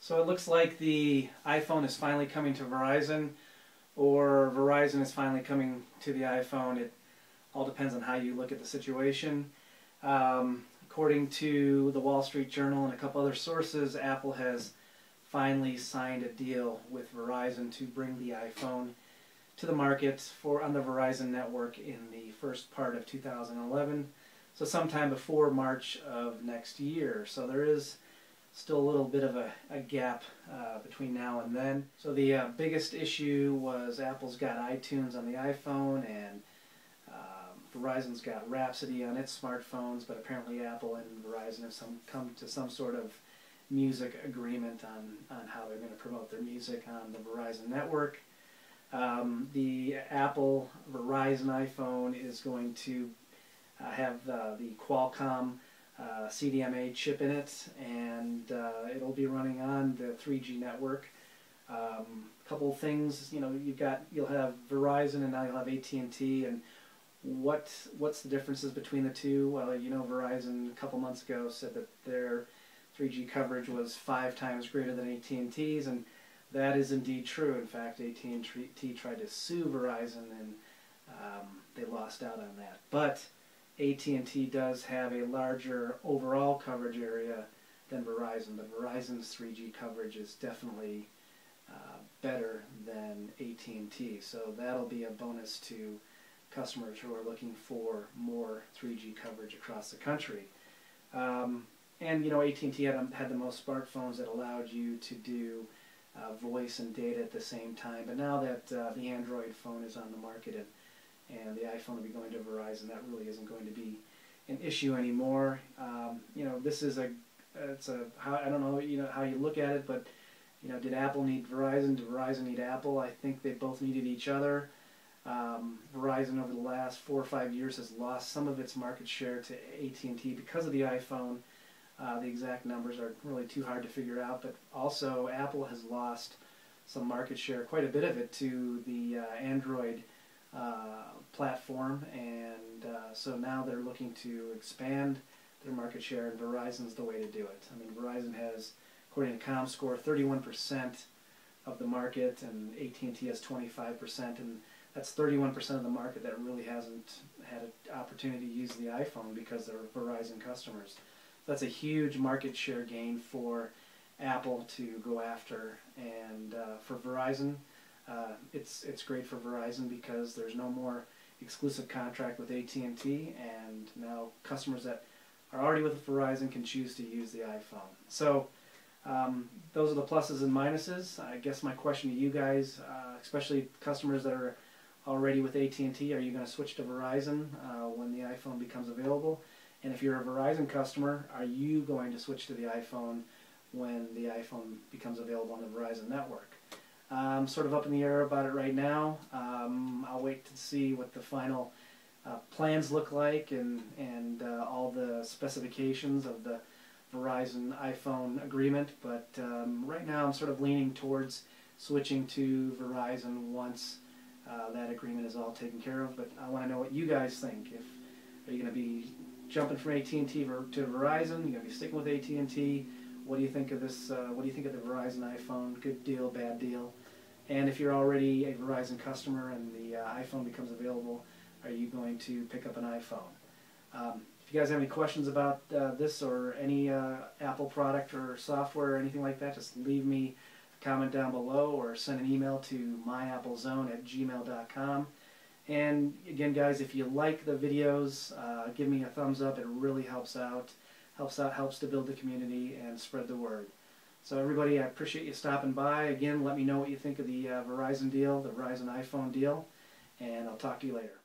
So it looks like the iPhone is finally coming to Verizon, or Verizon is finally coming to the iPhone. It all depends on how you look at the situation. According to the Wall Street Journal and a couple other sources, Apple has finally signed a deal with Verizon to bring the iPhone to the market on the Verizon network in the first part of 2011, so sometime before March of next year. So there is still a little bit of a gap between now and then. So the biggest issue was Apple's got iTunes on the iPhone, and Verizon's got Rhapsody on its smartphones, but apparently Apple and Verizon have come to some sort of music agreement on how they're going to promote their music on the Verizon network. The Apple Verizon iPhone is going to have the Qualcomm CDMA chip in it, and it'll be running on the 3G network. A couple of things, you'll have Verizon and now you'll have AT&T, and what's the differences between the two? Well, Verizon a couple months ago said that their 3G coverage was 5 times greater than AT&T's, and that is indeed true. In fact, AT&T tried to sue Verizon, and they lost out on that. But AT&T does have a larger overall coverage area than Verizon, but Verizon's 3G coverage is definitely better than AT&T. So that'll be a bonus to customers who are looking for more 3G coverage across the country. And AT&T had the most smartphones that allowed you to do voice and data at the same time. But now that the Android phone is on the market and the iPhone will be going to Verizon, that really isn't going to be an issue anymore. This is I don't know how you look at it, but did Apple need Verizon? Did Verizon need Apple? I think they both needed each other. Verizon over the last 4 or 5 years has lost some of its market share to AT&T because of the iPhone. The exact numbers are really too hard to figure out, but also Apple has lost some market share, quite a bit of it, to the Android platform, and so now they're looking to expand their market share, and Verizon's the way to do it. I mean, Verizon has, according to ComScore, 31% of the market, and AT&T has 25%, and that's 31% of the market that really hasn't had an opportunity to use the iPhone because they're Verizon customers. That's a huge market share gain for Apple to go after, and for Verizon, it's great for Verizon because there's no more exclusive contract with AT&T, and now customers that are already with Verizon can choose to use the iPhone. So those are the pluses and minuses. I guess my question to you guys, especially customers that are already with AT&T, are you going to switch to Verizon when the iPhone becomes available? And if you're a Verizon customer, are you going to switch to the iPhone when the iPhone becomes available on the Verizon network? I'm sort of up in the air about it right now. I'll wait to see what the final plans look like and all the specifications of the Verizon iPhone agreement. But right now I'm sort of leaning towards switching to Verizon once that agreement is all taken care of. But I want to know what you guys think. Are you going to be jumping from AT&T to Verizon? You're going to be sticking with AT&T? What do you think of this? What do you think of the Verizon iPhone? Good deal, bad deal? And if you're already a Verizon customer and the iPhone becomes available, are you going to pick up an iPhone? If you guys have any questions about this or any Apple product or software or anything like that, just leave me a comment down below or send an email to myapplezone@gmail.com. And again, guys, if you like the videos, give me a thumbs up. It really helps to build the community and spread the word. So everybody, I appreciate you stopping by. Again, let me know what you think of the Verizon deal, the Verizon iPhone deal, and I'll talk to you later.